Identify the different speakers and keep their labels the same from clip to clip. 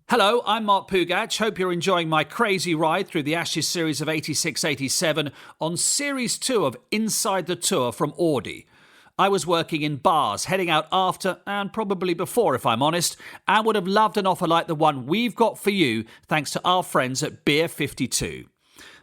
Speaker 1: Hello, I'm Mark Pougatch. Hope you're enjoying my crazy ride through the Ashes series of 86-87 on Series 2 of Inside the Tour from Audi. I was working in bars, heading out after, and probably before if I'm honest, and would have loved an offer like the one we've got for you thanks to our friends at Beer 52.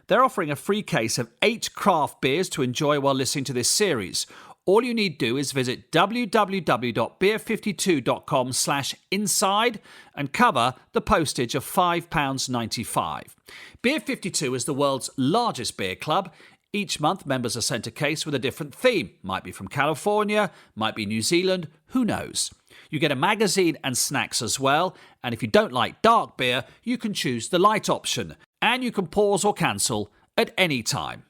Speaker 1: They're offering a free case of 8 craft beers to enjoy while listening to this series. All you need to do is visit www.beer52.com/inside and cover the postage of £5.95. Beer 52 is the world's largest beer club. Each month, members are sent a case with a different theme. Might be from California, might be New Zealand, who knows? You get a magazine and snacks as well, and if you don't like dark beer, you can choose the light option, and you can pause or cancel at any time.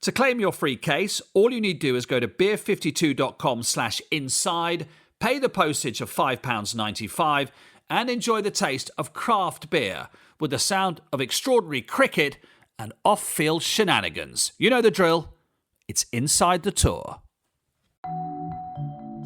Speaker 1: To claim your free case, all you need to do is go to beer52.com/inside, pay the postage of £5.95 and enjoy the taste of craft beer with the sound of extraordinary cricket and off-field shenanigans. You know the drill. It's Inside the Tour.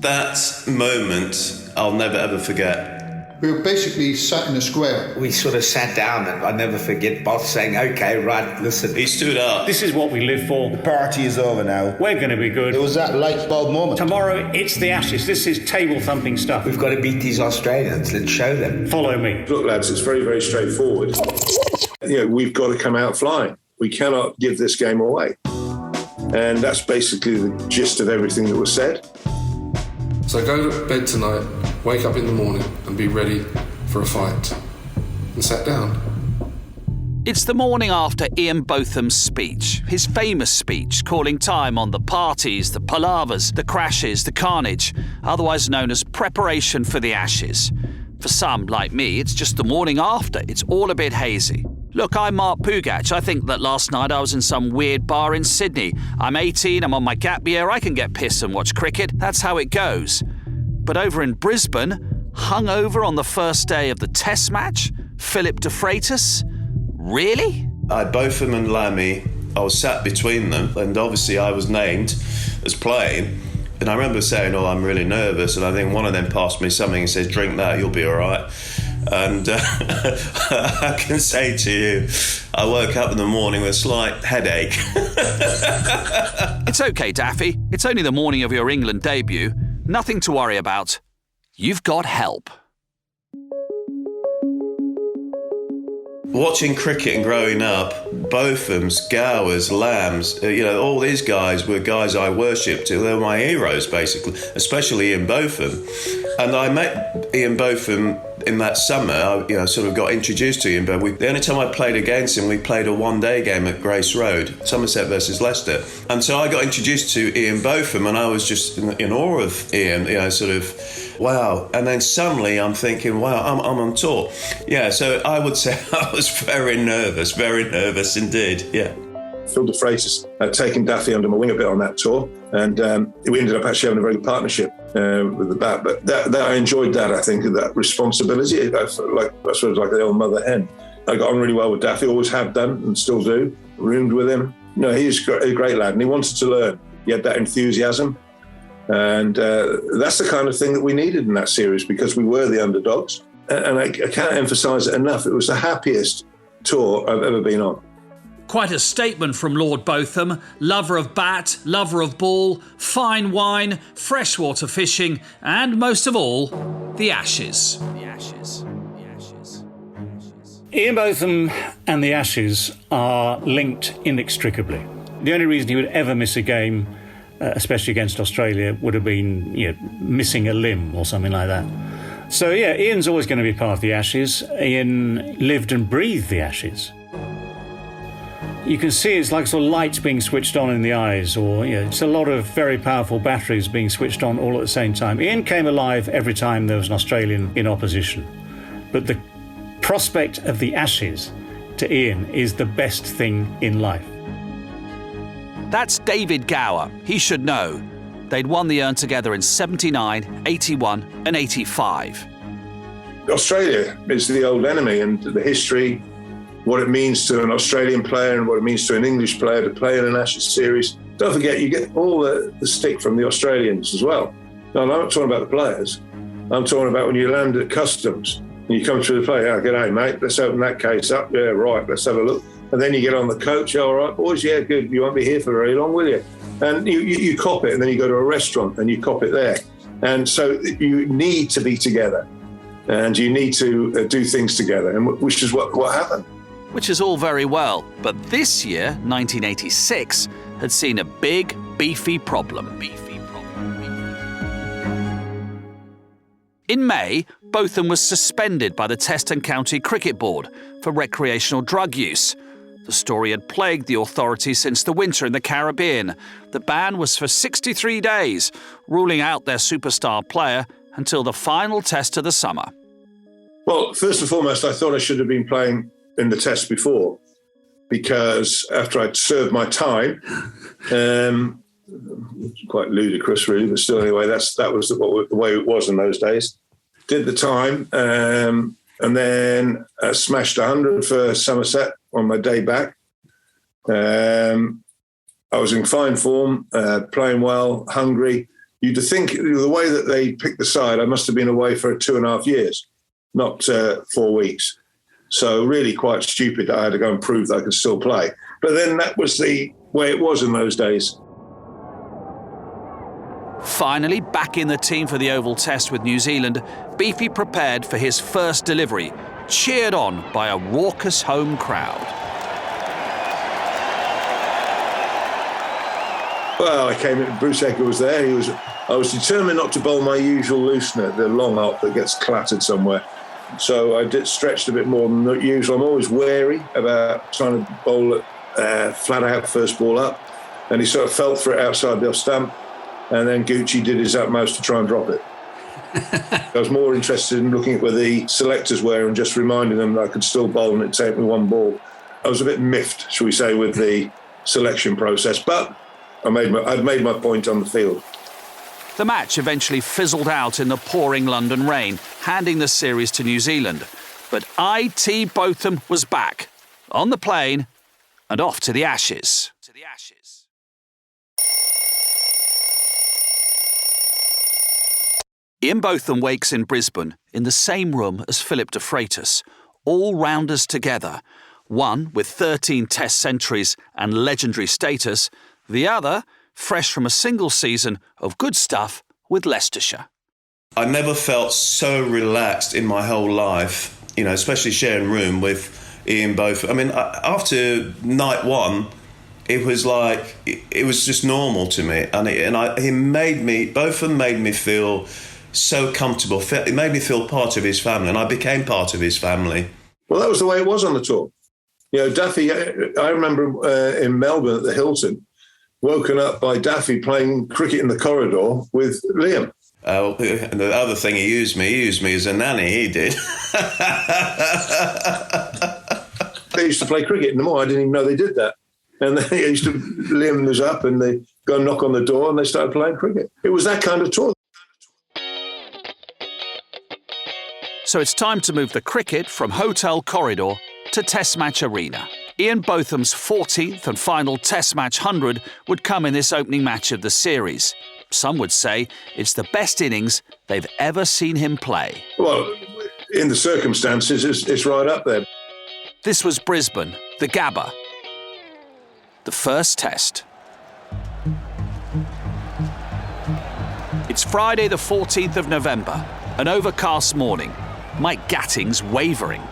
Speaker 2: That moment I'll never ever forget.
Speaker 3: We were basically sat in a square.
Speaker 4: We sort of sat down and I'll never forget Boss saying, OK, right, listen.
Speaker 2: He stood up.
Speaker 5: This is what we live for.
Speaker 6: The party is over now.
Speaker 5: We're going to be good.
Speaker 6: It was that light bulb moment.
Speaker 5: Tomorrow, it's the Ashes. This is table-thumping stuff.
Speaker 4: We've got to beat these Australians. Let's show them.
Speaker 5: Follow me.
Speaker 7: Look, lads, it's very, very straightforward. We've got to come out flying. We cannot give this game away. And that's basically the gist of everything that was said.
Speaker 8: So go to bed tonight, wake up in the morning and be ready for a fight. And sat down.
Speaker 1: It's the morning after Ian Botham's speech, his famous speech calling time on the parties, the palavers, the crashes, the carnage, otherwise known as preparation for the Ashes. For some, like me, it's just the morning after. It's all a bit hazy. Look, I'm Mark Pougatch. I think that last night I was in some weird bar in Sydney. I'm 18, I'm on my gap year, I can get pissed and watch cricket. That's how it goes. But over in Brisbane, hungover on the first day of the Test match? Phil De Freitas? Really?
Speaker 2: I had Botham and Lammy. I was sat between them, and obviously I was named as playing. And I remember saying, I'm really nervous. And I think one of them passed me something and says, drink that, you'll be all right. And I can say to you, I woke up in the morning with a slight headache.
Speaker 1: It's okay, Daffy. It's only the morning of your England debut. Nothing to worry about. You've got help.
Speaker 2: Watching cricket and growing up, Bothams, Gowers, Lambs, all these guys were guys I worshipped. They were my heroes, basically, especially Ian Botham. And I met Ian Botham in that summer. I sort of got introduced to him, but the only time I played against him, we played a one-day game at Grace Road, Somerset versus Leicester. And so I got introduced to Ian Botham, and I was just in awe of Ian, wow. And then suddenly I'm thinking, wow, I'm on tour. Yeah, so I would say I was very nervous indeed, yeah.
Speaker 7: Phil De Freitas had taken Daffy under my wing a bit on that tour, and we ended up actually having a very good partnership with the bat. But that I enjoyed that, I think, that responsibility. I felt like the old mother hen. I got on really well with Daffy, always have done and still do. Roomed with him. He's a great lad, and he wanted to learn. He had that enthusiasm. And that's the kind of thing that we needed in that series, because we were the underdogs. And I can't emphasise it enough. It was the happiest tour I've ever been on.
Speaker 1: Quite a statement from Lord Botham. Lover of bat, lover of ball, fine wine, freshwater fishing, and most of all, the Ashes. The Ashes. The Ashes.
Speaker 5: Ian Botham and the Ashes are linked inextricably. The only reason he would ever miss a game, especially against Australia, would have been missing a limb or something like that. So Ian's always going to be part of the Ashes. Ian lived and breathed the Ashes. You can see it's like sort of lights being switched on in the eyes, or it's a lot of very powerful batteries being switched on all at the same time. Ian came alive every time there was an Australian in opposition. But the prospect of the Ashes to Ian is the best thing in life.
Speaker 1: That's David Gower. He should know. They'd won the urn together in 79, 81 and 85.
Speaker 7: Australia is the old enemy, and the history, what it means to an Australian player and what it means to an English player to play in an Ashes series. Don't forget, you get all the stick from the Australians as well. No, I'm not talking about the players. I'm talking about when you land at customs And you come through the play, g'day, mate, let's open that case up. Yeah, right, let's have a look. And then you get on the coach, all right, boys, yeah, good, you won't be here for very long, will you? And you cop it, and then you go to a restaurant and you cop it there. And so you need to be together, and you need to do things together, and which is what happened.
Speaker 1: Which is all very well, but this year, 1986, had seen a big, beefy problem. In May, Botham was suspended by the Test and County Cricket Board for recreational drug use. The story had plagued the authorities since the winter in the Caribbean. The ban was for 63 days, ruling out their superstar player until the final test of the summer.
Speaker 7: Well, first and foremost, I thought I should have been playing in the test before, because after I'd served my time, quite ludicrous really, but still anyway, that was the way it was in those days. Did the time, and then smashed 100 for Somerset on my day back. I was in fine form, playing well, hungry. You'd think the way that they picked the side, I must have been away for 2.5 years, not 4 weeks. So really quite stupid that I had to go and prove that I could still play. But then that was the way it was in those days.
Speaker 1: Finally, back in the team for the Oval Test with New Zealand, Beefy prepared for his first delivery, cheered on by a raucous home crowd.
Speaker 7: Well, I came in, Bruce Edgar was there. I was determined not to bowl my usual loosener, the long hop that gets clattered somewhere. So I stretched a bit more than usual. I'm always wary about trying to bowl it flat out first ball up. And he sort of felt for it outside the off stump. And then Gucci did his utmost to try and drop it. I was more interested in looking at where the selectors were and just reminding them that I could still bowl and it'd take me one ball. I was a bit miffed, shall we say, with the selection process. But I'd made my point on the field.
Speaker 1: The match eventually fizzled out in the pouring London rain, handing the series to New Zealand. But I.T. Botham was back, on the plane, and off to the Ashes. Ian Botham wakes in Brisbane in the same room as Phil De Freitas, all-rounders together, one with 13 Test centuries and legendary status, the other fresh from a single season of good stuff with Leicestershire.
Speaker 2: I never felt so relaxed in my whole life, especially sharing room with Ian Botham. I mean, after night one, it was like, it was just normal to me. Botham made me feel so comfortable. It made me feel part of his family, and I became part of his family.
Speaker 7: Well, that was the way it was on the tour. Daffy, I remember in Melbourne at the Hilton, woken up by Daffy playing cricket in the corridor with Liam.
Speaker 2: And the other thing he used me as a nanny, he did.
Speaker 7: They used to play cricket in the morning. I didn't even know they did that. And then Liam was up and they go and knock on the door and they started playing cricket. It was that kind of tour.
Speaker 1: So it's time to move the cricket from hotel corridor to Test Match Arena. Ian Botham's 14th and final Test Match 100 would come in this opening match of the series. Some would say it's the best innings they've ever seen him play.
Speaker 7: Well, in the circumstances, it's right up there.
Speaker 1: This was Brisbane, the Gabba. The first test. It's Friday the 14th of November, an overcast morning. Mike Gatting's wavering.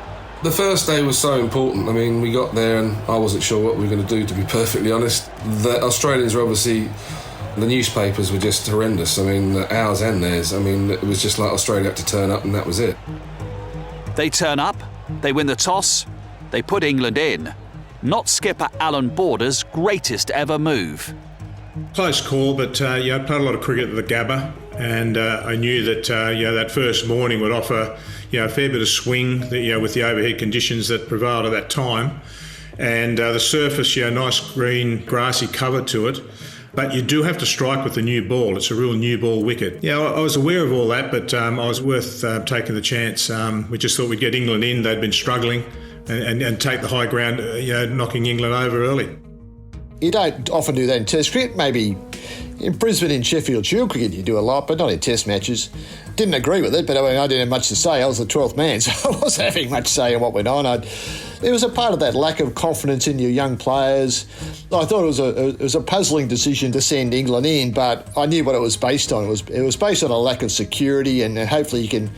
Speaker 8: The first day was so important. I mean, we got there and I wasn't sure what we were going to do, to be perfectly honest. The Australians were obviously... The newspapers were just horrendous. I mean, ours and theirs. I mean, it was just like Australia had to turn up and that was it.
Speaker 1: They turn up, they win the toss, they put England in. Not skipper Allan Border's greatest ever move.
Speaker 9: Close call, but I played a lot of cricket at the Gabba, and I knew that that first morning would offer a fair bit of swing with the overhead conditions that prevailed at that time, and the surface, nice green grassy cover to it. But you do have to strike with the new ball. It's a real new ball wicket. I was aware of all that, but I was worth taking the chance. We just thought we'd get England in. They'd been struggling, and take the high ground, knocking England over early.
Speaker 6: You don't often do that in Test cricket. Maybe
Speaker 10: In Brisbane, in Sheffield Shield cricket, you do a lot, but not in test matches. Didn't agree with it, but I didn't have much to say. I was the 12th man, so I wasn't having much say in what went on. It was a part of that lack of confidence in your young players. I thought it was a puzzling decision to send England in, but I knew what it was based on. It was based on a lack of security, and hopefully you can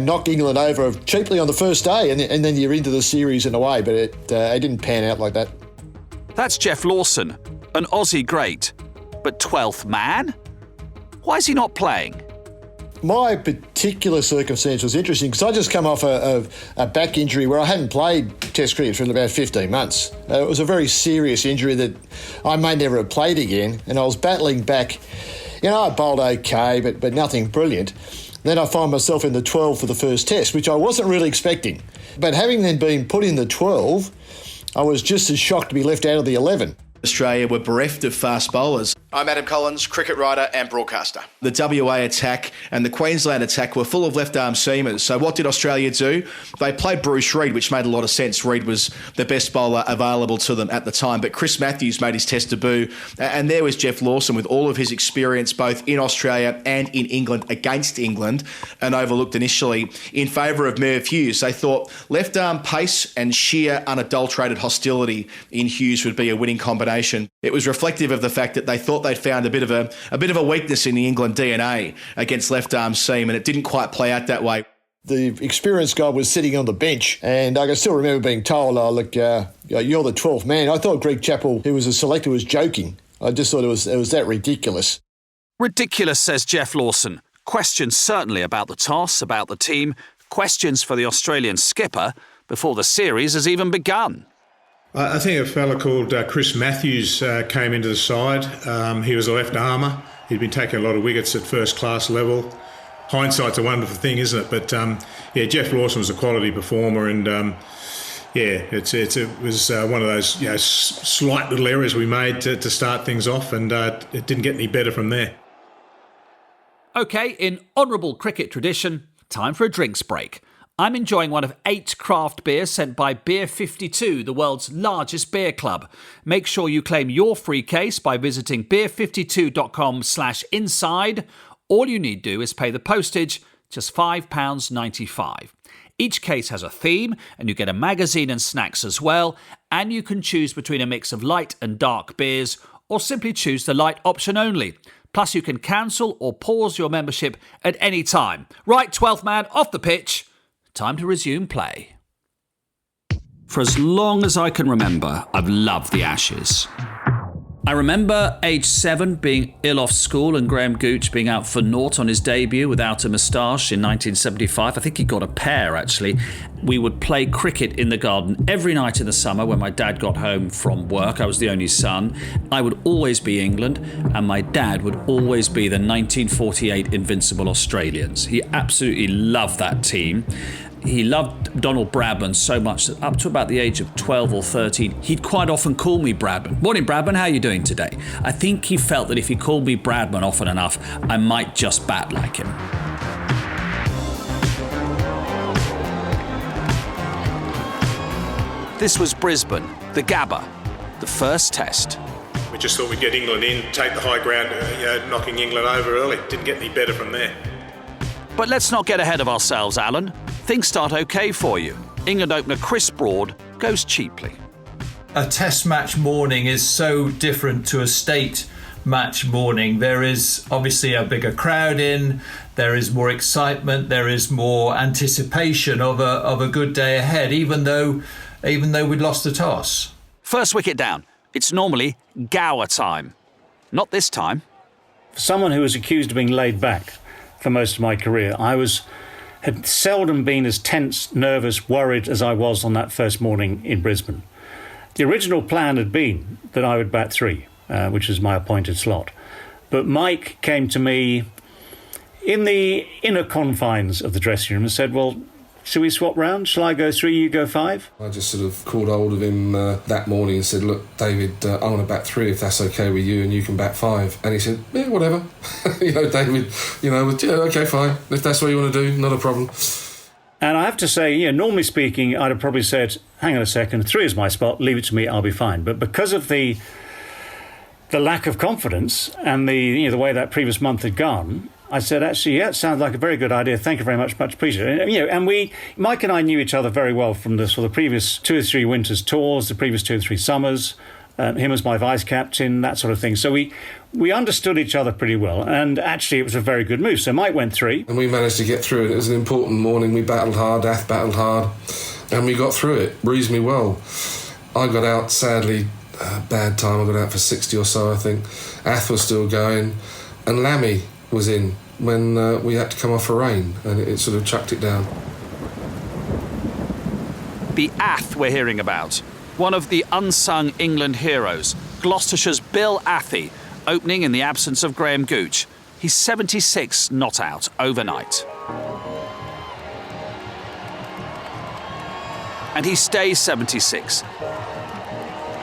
Speaker 10: knock England over cheaply on the first day, and then you're into the series in a way, but it didn't pan out like that.
Speaker 1: That's Geoff Lawson, an Aussie great. But 12th man? Why is he not playing?
Speaker 10: My particular circumstance was interesting because I just come off a back injury where I hadn't played Test cricket for about 15 months. It was a very serious injury that I may never have played again, and I was battling back. I bowled okay, but nothing brilliant. Then I find myself in the 12 for the first Test, which I wasn't really expecting. But having then been put in the 12, I was just as shocked to be left out of the 11.
Speaker 11: Australia were bereft of fast bowlers.
Speaker 12: I'm Adam Collins, cricket writer and broadcaster.
Speaker 11: The WA attack and the Queensland attack were full of left-arm seamers. So what did Australia do? They played Bruce Reid, which made a lot of sense. Reid was the best bowler available to them at the time. But Chris Matthews made his Test debut. And there was Geoff Lawson with all of his experience both in Australia and in England against England, and overlooked initially in favour of Merv Hughes. They thought left-arm pace and sheer unadulterated hostility in Hughes would be a winning combination. It was reflective of the fact that they thought they'd found a bit of a weakness in the England DNA against left-arm seam, and it didn't quite play out that way.
Speaker 10: The experienced guy was sitting on the bench, and I can still remember being told, you're the 12th man. I thought Greg Chappell, who was a selector, was joking. I just thought it was that ridiculous.
Speaker 1: Ridiculous, says Geoff Lawson. Questions certainly about the toss, about the team, questions for the Australian skipper before the series has even begun.
Speaker 9: I think a fella called Chris Matthews came into the side. He was a left armer. He'd been taking a lot of wickets at first class level. Hindsight's a wonderful thing, isn't it? But Geoff Lawson was a quality performer, and it was one of those slight little errors we made to start things off, and it didn't get any better from there.
Speaker 1: OK, in honourable cricket tradition, time for a drinks break. I'm enjoying one of 8 craft beers sent by Beer 52, the world's largest beer club. Make sure you claim your free case by visiting beer52.com/inside. All you need to do is pay the postage, just £5.95. Each case has a theme, and you get a magazine and snacks as well, and you can choose between a mix of light and dark beers, or simply choose the light option only. Plus, you can cancel or pause your membership at any time. Right, 12th man, off the pitch. Time to resume play. For as long as I can remember, I've loved the Ashes. I remember age 7 being ill off school and Graham Gooch being out for naught on his debut without a moustache in 1975. I think he got a pair, actually. We would play cricket in the garden every night in the summer when my dad got home from work. I was the only son. I would always be England, and my dad would always be the 1948 Invincible Australians. He absolutely loved that team. He loved Donald Bradman so much that up to about the age of 12 or 13, he'd quite often call me Bradman. Morning, Bradman, how are you doing today? I think he felt that if he called me Bradman often enough, I might just bat like him. This was Brisbane, the Gabba, the first Test.
Speaker 9: We just thought we'd get England in, take the high ground, knocking England over early. Didn't get any better from there.
Speaker 1: But let's not get ahead of ourselves, Allan. Things start OK for you. England opener Chris Broad goes cheaply.
Speaker 13: A Test match morning is so different to a state match morning. There is obviously a bigger crowd in, there is more excitement, there is more anticipation of a good day ahead, even though we'd lost the toss.
Speaker 1: First wicket down. It's normally Gower time. Not this time.
Speaker 5: For someone who was accused of being laid back for most of my career, I had seldom been as tense, nervous, worried as I was on that first morning in Brisbane. The original plan had been that I would bat 3, which was my appointed slot. But Mike came to me in the inner confines of the dressing room and said, well, shall we swap round? Shall I go 3, you go 5?
Speaker 8: I just sort of called hold of him that morning and said, look, David, I want to bat 3 if that's okay with you, and you can bat 5. And he said, yeah, whatever. David, okay, fine. If that's what you want to do, not a problem.
Speaker 5: And I have to say, normally speaking, I'd have probably said, hang on a second, 3 is my spot, leave it to me, I'll be fine. But because of the the lack of confidence and the way that previous month had gone, I said, actually, yeah, it sounds like a very good idea. Thank you very much, much appreciated. And Mike and I knew each other very well from the previous 2 or 3 winters tours, the previous 2 or 3 summers. Him as my vice captain, that sort of thing. So we understood each other pretty well, and actually it was a very good move. So Mike went 3.
Speaker 8: And we managed to get through it. It was an important morning. We battled hard, Ath battled hard, and we got through it reasonably well. I got out, sadly, bad time. I got out for 60 or so, I think. Ath was still going, and Lammy was in when we had to come off for rain, and it sort of chucked it down.
Speaker 1: The Ath we're hearing about. One of the unsung England heroes, Gloucestershire's Bill Athey, opening in the absence of Graham Gooch. He's 76 not out overnight. And he stays 76.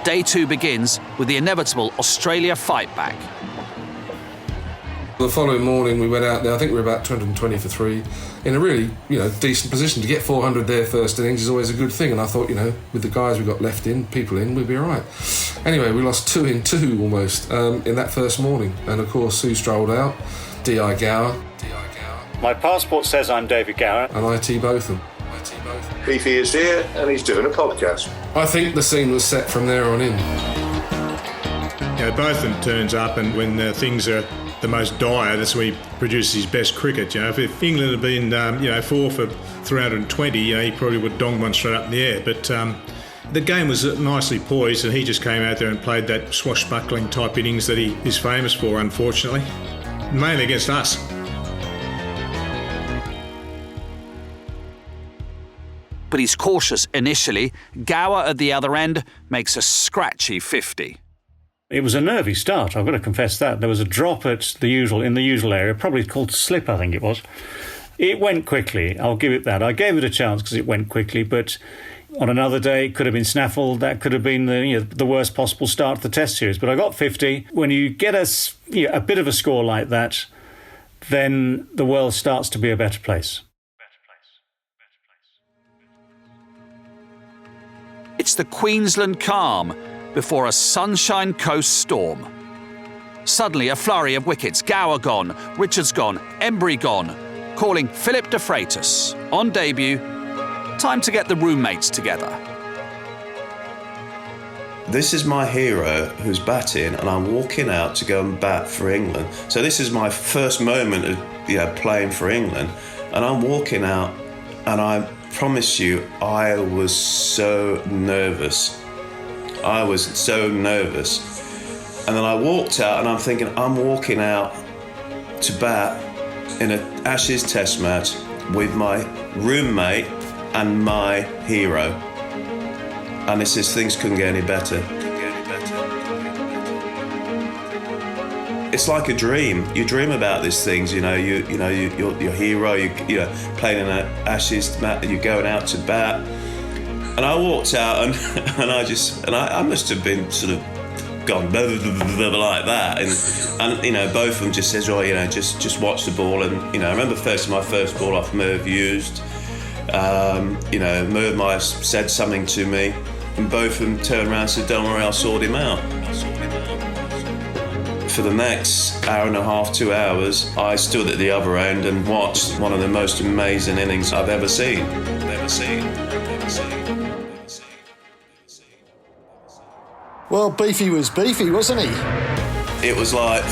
Speaker 1: Day 2 begins with the inevitable Australia fight back.
Speaker 8: The following morning we went out there, I think we were about 220 for 3, in a really, decent position. To get 400 there first innings is always a good thing, and I thought, with the guys we got left in, people in, we'd be all right. Anyway, we lost 2 in 2 almost in that first morning, and of course who strolled out? D.I. Gower.
Speaker 5: My passport says I'm David Gower.
Speaker 8: And I.T. Botham.
Speaker 7: Beefy is here and he's doing a podcast.
Speaker 8: I think the scene was set from there on in.
Speaker 9: Botham turns up, and when things are the most dire, that's when he produces his best cricket. If England had been 4 for 320, he probably would have donged one straight up in the air. But the game was nicely poised, and he just came out there and played that swashbuckling type innings that he is famous for, unfortunately, mainly against us.
Speaker 1: But he's cautious initially. Gower at the other end makes a scratchy 50.
Speaker 5: It was a nervy start, I've got to confess that. There was a drop in the usual area, probably called slip, I think it was. It went quickly, I'll give it that. I gave it a chance because it went quickly, but on another day it could have been snaffled. That could have been the worst possible start to the Test series. But I got 50. When you get a bit of a score like that, then the world starts to be a better place.
Speaker 1: It's the Queensland calm before a Sunshine Coast storm. Suddenly a flurry of wickets. Gower gone, Richards gone, Embry gone, calling Phil De Freitas. On debut, time to get the roommates together.
Speaker 2: This is my hero who's batting, and I'm walking out to go and bat for England. So this is my first moment of playing for England, and I'm walking out, and I promise you, I was so nervous. I was so nervous. And then I walked out, and I'm thinking, I'm walking out to bat in an Ashes Test match with my roommate and my hero. And it says things couldn't get any better. It's like a dream. You dream about these things, you're your hero, you're playing in an Ashes match, you're going out to bat. And I walked out, and I must have been sort of gone blah, blah, blah, blah, like that, and both of them just says, just watch the ball. And I remember my first ball off Merv Hughes. Merv might have said something to me, and both of them turned around and said, "Don't worry, I'll sort him out." For the next hour and a half, 2 hours, I stood at the other end and watched one of the most amazing innings I've ever seen.
Speaker 10: Well, Beefy was beefy, wasn't he?
Speaker 2: It was like,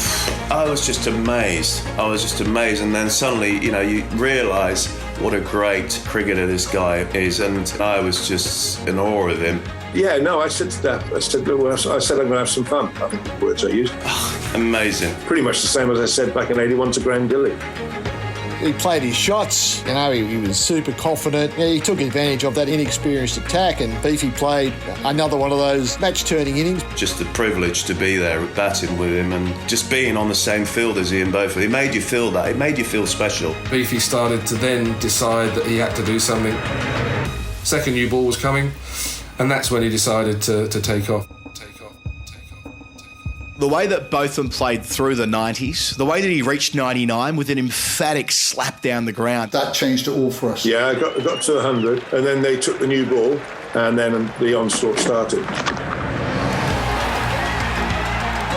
Speaker 2: I was just amazed. And then suddenly, you realise what a great cricketer this guy is, and I was just in awe of him.
Speaker 7: Yeah, no, I said to that, I said I'm going to have some fun. I think the words I used.
Speaker 2: Amazing.
Speaker 7: Pretty much the same as I said back in 81 to Graham Gilly.
Speaker 10: He played his shots, he was super confident. He took advantage of that inexperienced attack, and Beefy played another one of those match-turning innings.
Speaker 2: Just the privilege to be there batting with him and just being on the same field as Ian Botham. It made you feel that. It made you feel special.
Speaker 8: Beefy started to then decide that he had to do something. Second new ball was coming, and that's when he decided to take off.
Speaker 11: The way that Botham played through the 90s, the way that he reached 99 with an emphatic slap down the ground.
Speaker 3: That changed it all for us.
Speaker 7: Yeah, I got to 100, and then they took the new ball, and then the onslaught started.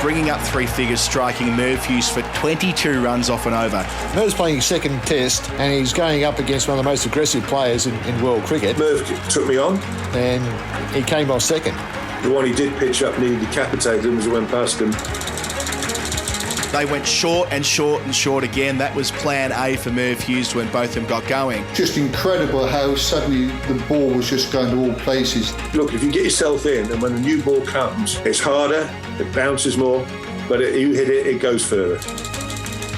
Speaker 11: bringing up three figures, striking Merv Hughes for 22 runs off and over.
Speaker 10: Merv's playing his second test and he's going up against one of the most aggressive players in world cricket.
Speaker 7: Merv took me on.
Speaker 10: And he came off second.
Speaker 7: The one he did pitch up nearly decapitated him as it went past him.
Speaker 11: They went short and short and short again. That was plan A for Merv Hughes when Botham got going.
Speaker 3: Just incredible how suddenly the ball was just going to all places.
Speaker 7: Look, if you get yourself in and when the new ball comes, it's harder, it bounces more, but you hit it, it goes further.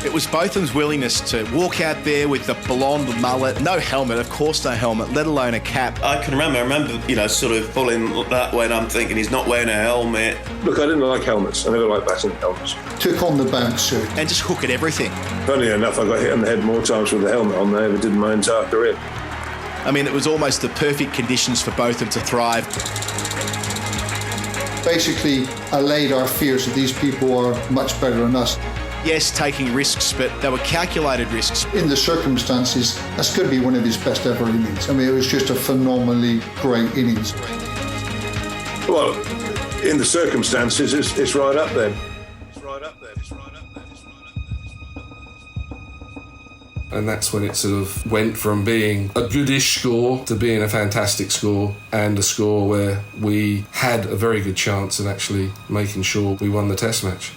Speaker 11: It was Botham's willingness to walk out there with the blonde mullet, no helmet, of course no helmet, let alone a cap.
Speaker 2: I remember, sort of pulling that when I'm thinking he's not wearing a helmet.
Speaker 7: Look, I didn't like helmets. I never liked batting helmets.
Speaker 3: Took on the bounce, sir.
Speaker 11: And just hook at everything.
Speaker 7: Funny enough, I got hit on the head more times with the helmet on than I ever did in my entire career.
Speaker 11: I mean, it was almost the perfect conditions for Botham to thrive.
Speaker 3: Basically allayed our fears that these people are much better than us.
Speaker 11: Yes, taking risks, but they were calculated risks.
Speaker 3: In the circumstances, that's going to be one of his best ever innings. I mean, it was just a phenomenally great innings.
Speaker 7: Well, in the circumstances, it's right up there.
Speaker 8: And that's when it sort of went from being a goodish score to being a fantastic score, and a score where we had a very good chance of actually making sure we won the Test match.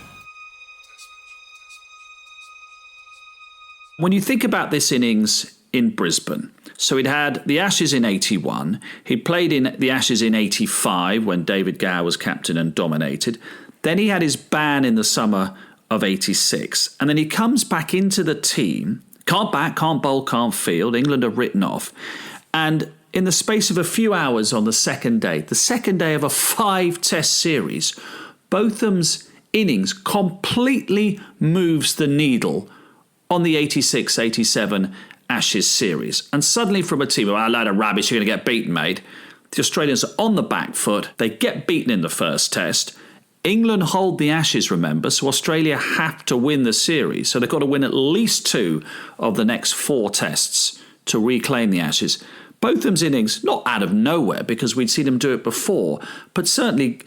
Speaker 1: When you think about this innings in Brisbane, so he'd had the Ashes in 81, he'd played in the Ashes in 85 when David Gower was captain and dominated, then he had his ban in the summer of 86, and then he comes back into the team, can't bat, can't bowl, can't field, England are written off, and in the space of a few hours on the second day of a 5-test series, Botham's innings completely moves the needle on the 86-87 Ashes series. And suddenly from a team of, a load of rubbish, you're going to get beaten, mate. The Australians are on the back foot. They get beaten in the first test. England hold the Ashes, remember, so Australia have to win the series. So they've got to win at least 2 of the next 4 tests to reclaim the Ashes. Botham's innings, not out of nowhere, because we'd seen him do it before, but certainly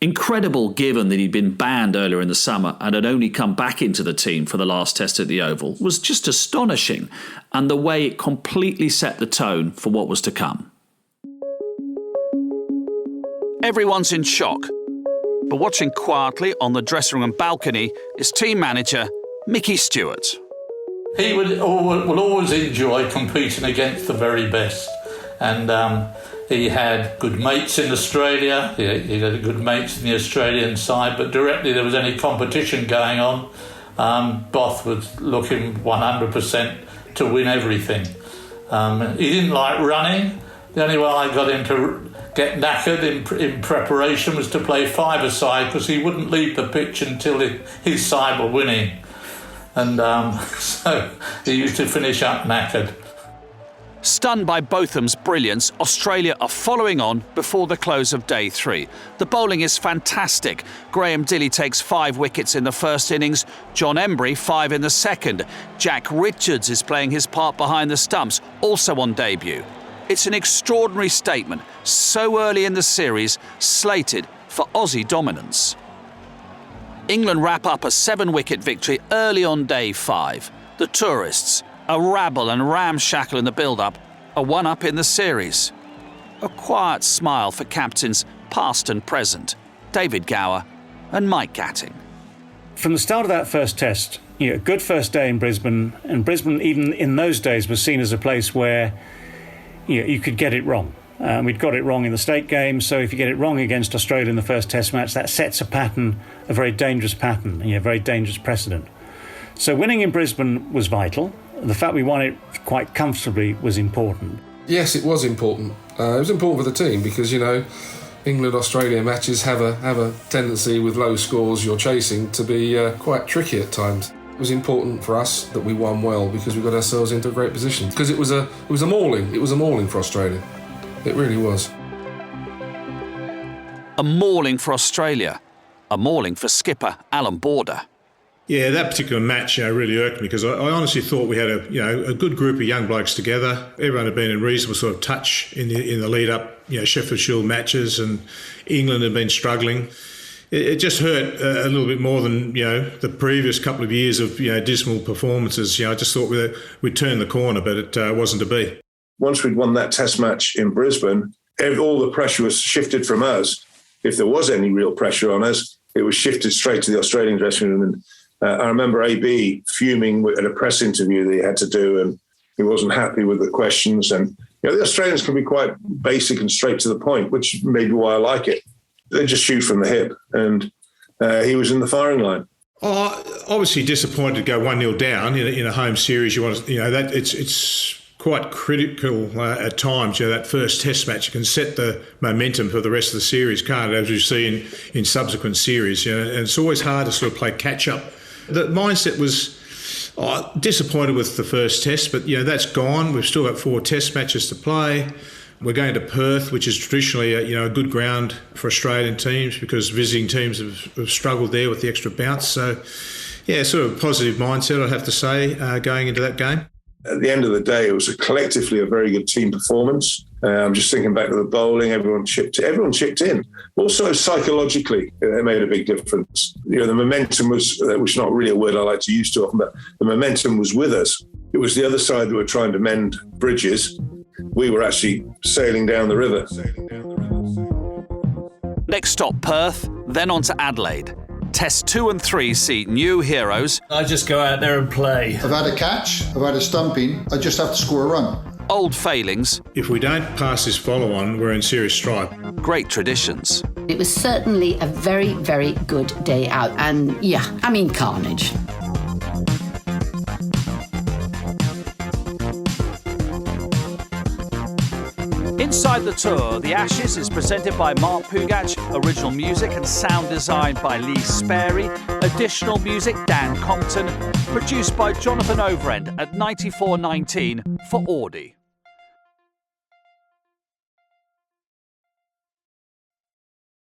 Speaker 1: incredible given that he'd been banned earlier in the summer and had only come back into the team for the last test at the Oval, was just astonishing, and the way it completely set the tone for what was to come. Everyone's in shock, but watching quietly on the dressing room balcony is team manager Mickey Stewart.
Speaker 14: He will always enjoy competing against the very best, and he had good mates in Australia, he had good mates in the Australian side, but directly there was any competition going on, Both was looking 100% to win everything. He didn't like running. The only way I got him to get knackered in preparation was to play five-a-side, because he wouldn't leave the pitch until his side were winning. And so he used to finish up knackered.
Speaker 1: Stunned by Botham's brilliance, Australia are following on before the close of day 3. The bowling is fantastic. Graham Dilley takes 5 wickets in the first innings, John Embry 5 in the second. Jack Richards is playing his part behind the stumps, also on debut. It's an extraordinary statement, so early in the series, slated for Aussie dominance. England wrap up a 7-wicket victory early on day 5. The tourists, a rabble and ramshackle in the build-up, are 1-up in the series. A quiet smile for captains past and present, David Gower and Mike Gatting.
Speaker 5: From the start of that first test, a good first day in Brisbane, and Brisbane even in those days was seen as a place where you could get it wrong. We'd got it wrong in the state game, so if you get it wrong against Australia in the first test match, that sets a pattern, a very dangerous pattern, a very dangerous precedent. So winning in Brisbane was vital. The fact we won it quite comfortably was important.
Speaker 8: Yes, it was important. It was important for the team because, England-Australia matches have a tendency with low scores you're chasing to be quite tricky at times. It was important for us that we won well because we got ourselves into a great position. Because it was a mauling. It was a mauling for Australia. It really was.
Speaker 1: A mauling for Australia. A mauling for skipper Allan Border.
Speaker 9: Yeah, that particular match really irked me because I honestly thought we had a good group of young blokes together. Everyone had been in reasonable sort of touch in the lead up, Sheffield Shield matches, and England had been struggling. it just hurt a little bit more than the previous couple of years of dismal performances. I just thought we'd turn the corner, but it wasn't to be.
Speaker 7: Once we'd won that Test match in Brisbane, all the pressure was shifted from us. If there was any real pressure on us, it was shifted straight to the Australian dressing room. And I remember AB fuming at a press interview that he had to do, and he wasn't happy with the questions. And the Australians can be quite basic and straight to the point, which may be why I like it. They just shoot from the hip, and he was in the firing line.
Speaker 9: Obviously disappointed to go 1-0 down in a home series. It's quite critical at times. That first Test match, you can set the momentum for the rest of the series, can't it? As we see in subsequent series, and it's always hard to sort of play catch up. The mindset was disappointed with the first Test, but that's gone. We've still got 4 Test matches to play. We're going to Perth, which is traditionally a good ground for Australian teams because visiting teams have struggled there with the extra bounce. So, sort of a positive mindset, I'd have to say, going into that game.
Speaker 7: At the end of the day, it was collectively a very good team performance. I'm just thinking back to the bowling. Everyone chipped in. Also, psychologically, it made a big difference. The momentum was, which is not really a word I like to use too often, but the momentum was with us. It was the other side that were trying to mend bridges. We were actually sailing down the river.
Speaker 1: Next stop, Perth, then on to Adelaide. Test 2 and 3 see new heroes.
Speaker 13: I just go out there and play.
Speaker 3: I've had a catch, I've had a stumping, I just have to score a run.
Speaker 1: Old failings.
Speaker 9: If we don't pass this follow-on, we're in serious stripe.
Speaker 1: Great traditions.
Speaker 15: It was certainly a very, very good day out. And carnage.
Speaker 1: Inside the Tour, The Ashes is presented by Mark Pougatch, original music and sound design by Lee Sperry, additional music Dan Compton, produced by Jonathan Overend at 9419 for Audi.